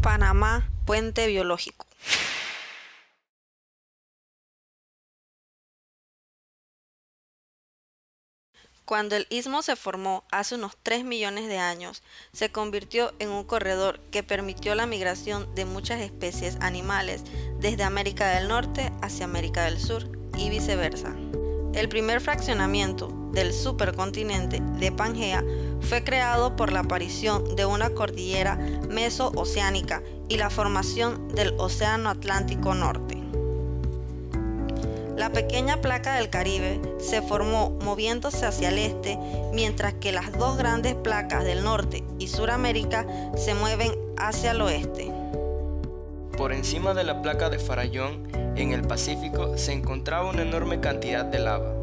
Panamá, puente biológico. Cuando el istmo se formó hace unos 3 millones de años, se convirtió en un corredor que permitió la migración de muchas especies animales desde América del Norte hacia América del Sur y viceversa. El primer fraccionamiento del supercontinente de Pangea fue creado por la aparición de una cordillera mesooceánica y la formación del Océano Atlántico Norte. La pequeña placa del Caribe se formó moviéndose hacia el este, mientras que las dos grandes placas del Norte y Suramérica se mueven hacia el oeste. Por encima de la placa de Farallón, en el Pacífico, se encontraba una enorme cantidad de lava.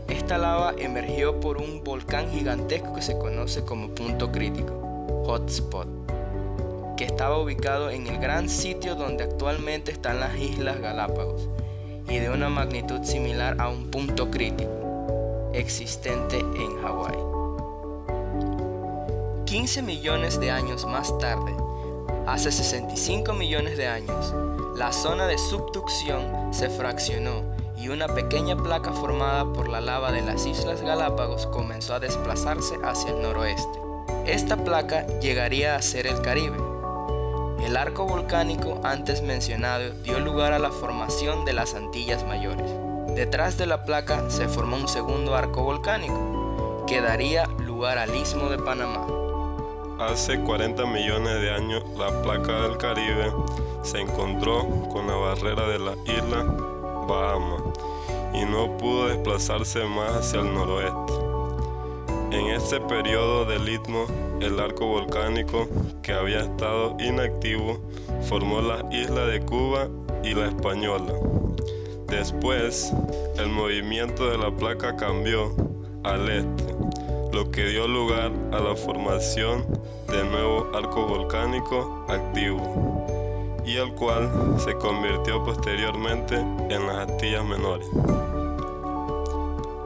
Esta lava emergió por un volcán gigantesco que se conoce como punto crítico, hotspot, que estaba ubicado en el gran sitio donde actualmente están las Islas Galápagos, y de una magnitud similar a un punto crítico existente en Hawái. 15 millones de años más tarde, hace 65 millones de años, la zona de subducción se fraccionó y una pequeña placa formada por la lava de las Islas Galápagos comenzó a desplazarse hacia el noroeste. Esta placa llegaría a ser el Caribe. El arco volcánico antes mencionado dio lugar a la formación de las Antillas Mayores. Detrás de la placa se formó un segundo arco volcánico, que daría lugar al Istmo de Panamá. Hace 40 millones de años, la placa del Caribe se encontró con la barrera de la isla Bahamas y no pudo desplazarse más hacia el noroeste. En este periodo del istmo, el arco volcánico, que había estado inactivo, formó las islas de Cuba y la Española. Después, el movimiento de la placa cambió al este, lo que dio lugar a la formación de nuevo arco volcánico activo, y el cual se convirtió posteriormente en las Antillas Menores.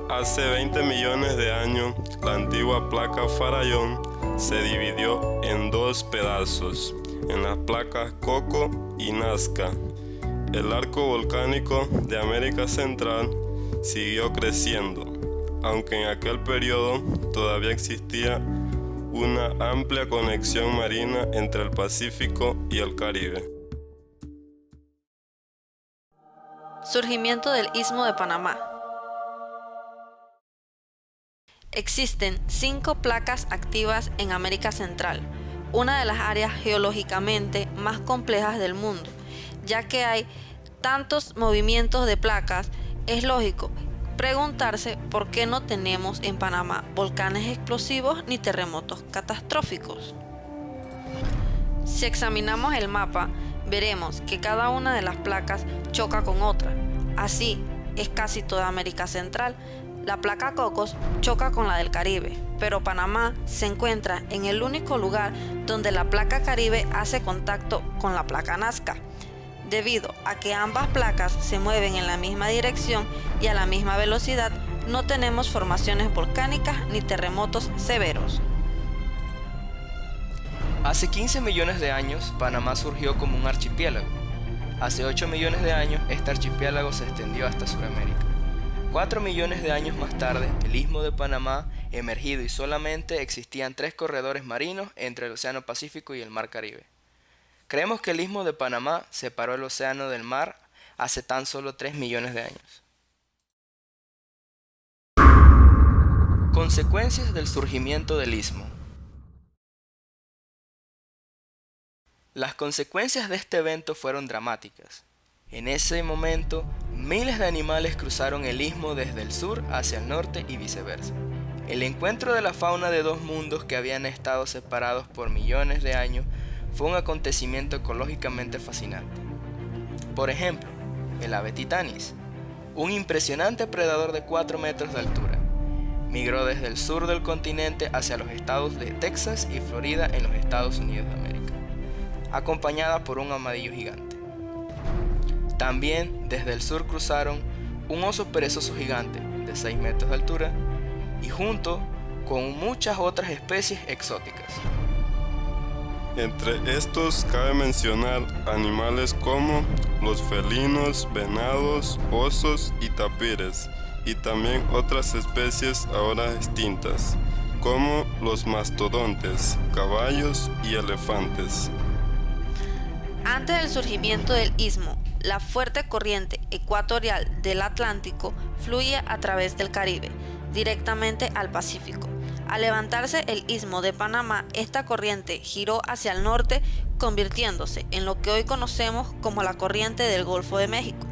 Hace 20 millones de años, la antigua placa Farallón se dividió en dos pedazos, en las placas Coco y Nazca. El arco volcánico de América Central siguió creciendo, aunque en aquel periodo todavía existía una amplia conexión marina entre el Pacífico y el Caribe. Surgimiento del Istmo de Panamá. Existen 5 placas activas en América Central, una de las áreas geológicamente más complejas del mundo. Ya que hay tantos movimientos de placas, es lógico preguntarse por qué no tenemos en Panamá volcanes explosivos ni terremotos catastróficos. Si examinamos el mapa, veremos que cada una de las placas choca con otra. Así es casi toda América Central. La placa Cocos choca con la del Caribe, pero Panamá se encuentra en el único lugar donde la placa Caribe hace contacto con la placa Nazca, debido a que ambas placas se mueven en la misma dirección y a la misma velocidad. No tenemos formaciones volcánicas ni terremotos severos. Hace 15 millones de años, Panamá surgió como un archipiélago. Hace 8 millones de años, este archipiélago se extendió hasta Sudamérica. 4 millones de años más tarde, el Istmo de Panamá emergido y solamente existían 3 corredores marinos entre el Océano Pacífico y el Mar Caribe. Creemos que el Istmo de Panamá separó el océano del mar hace tan solo 3 millones de años. Consecuencias del surgimiento del istmo. Las consecuencias de este evento fueron dramáticas. En ese momento, miles de animales cruzaron el istmo desde el sur hacia el norte y viceversa. El encuentro de la fauna de dos mundos que habían estado separados por millones de años fue un acontecimiento ecológicamente fascinante. Por ejemplo, el ave titanis, un impresionante predador de 4 metros de altura, migró desde el sur del continente hacia los estados de Texas y Florida en los Estados Unidos de América, acompañada por un armadillo gigante. También desde el sur cruzaron un oso perezoso gigante de 6 metros de altura y junto con muchas otras especies exóticas. Entre estos cabe mencionar animales como los felinos, venados, osos y tapires, y también otras especies ahora extintas, como los mastodontes, caballos y elefantes. Antes del surgimiento del istmo, la fuerte corriente ecuatorial del Atlántico fluía a través del Caribe, directamente al Pacífico. Al levantarse el istmo de Panamá, esta corriente giró hacia el norte, convirtiéndose en lo que hoy conocemos como la corriente del Golfo de México.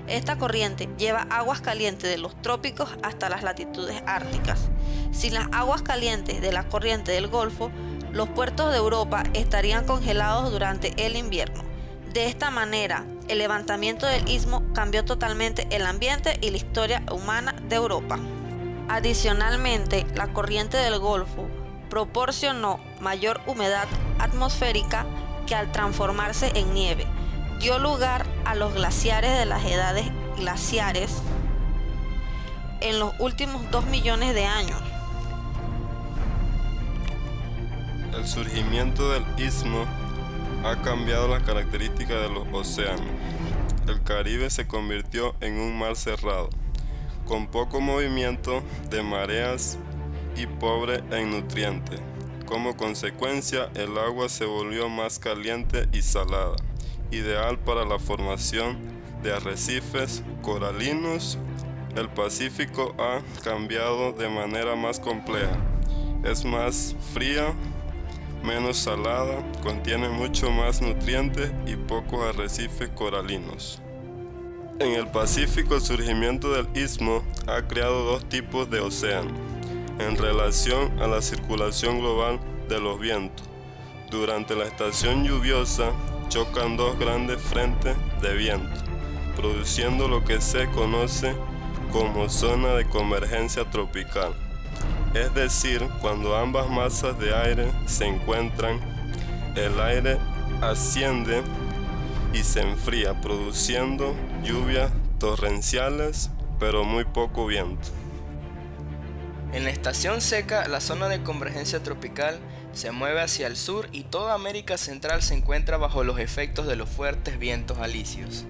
Esta corriente lleva aguas calientes de los trópicos hasta las latitudes árticas. Sin las aguas calientes de la corriente del Golfo, los puertos de Europa estarían congelados durante el invierno. De esta manera, el levantamiento del istmo cambió totalmente el ambiente y la historia humana de Europa. Adicionalmente, la corriente del Golfo proporcionó mayor humedad atmosférica que al transformarse en nieve, dio lugar a los glaciares de las edades glaciares en los últimos 2 millones de años. El surgimiento del istmo ha cambiado las características de los océanos. El Caribe se convirtió en un mar cerrado, con poco movimiento de mareas y pobre en nutrientes. Como consecuencia, el agua se volvió más caliente y salada, ideal para la formación de arrecifes coralinos. El Pacífico ha cambiado de manera más compleja. Es más fría, menos salada, contiene mucho más nutrientes y pocos arrecifes coralinos. En el Pacífico, el surgimiento del istmo ha creado dos tipos de océano en relación a la circulación global de los vientos. Durante la estación lluviosa chocan dos grandes frentes de viento, produciendo lo que se conoce como zona de convergencia tropical. Es decir, cuando ambas masas de aire se encuentran, el aire asciende y se enfría, produciendo lluvias torrenciales, pero muy poco viento. En la estación seca, la zona de convergencia tropical se mueve hacia el sur y toda América Central se encuentra bajo los efectos de los fuertes vientos alisios.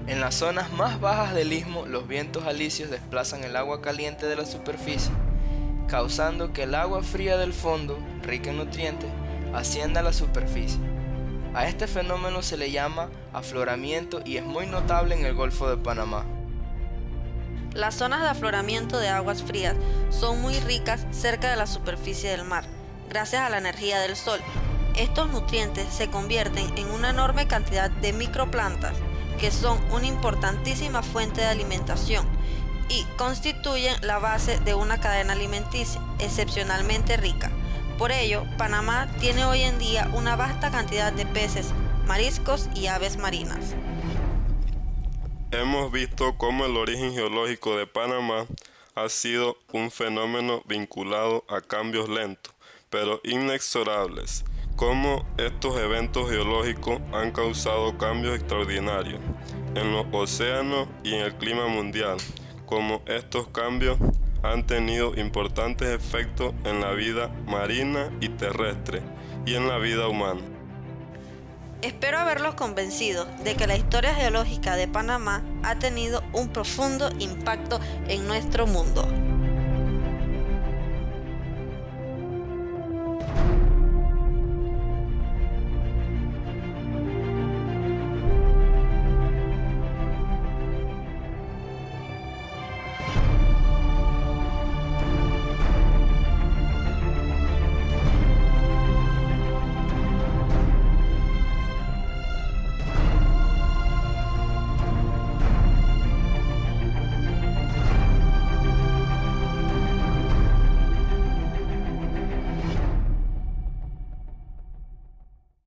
En las zonas más bajas del istmo, los vientos alisios desplazan el agua caliente de la superficie, causando que el agua fría del fondo, rica en nutrientes, ascienda a la superficie. A este fenómeno se le llama afloramiento y es muy notable en el Golfo de Panamá. Las zonas de afloramiento de aguas frías son muy ricas cerca de la superficie del mar, gracias a la energía del sol. Estos nutrientes se convierten en una enorme cantidad de microplantas, que son una importantísima fuente de alimentación y constituyen la base de una cadena alimenticia excepcionalmente rica. Por ello, Panamá tiene hoy en día una vasta cantidad de peces, mariscos y aves marinas. Hemos visto cómo el origen geológico de Panamá ha sido un fenómeno vinculado a cambios lentos, pero inexorables. Cómo estos eventos geológicos han causado cambios extraordinarios en los océanos y en el clima mundial, cómo estos cambios han tenido importantes efectos en la vida marina y terrestre y en la vida humana. Espero haberlos convencido de que la historia geológica de Panamá ha tenido un profundo impacto en nuestro mundo.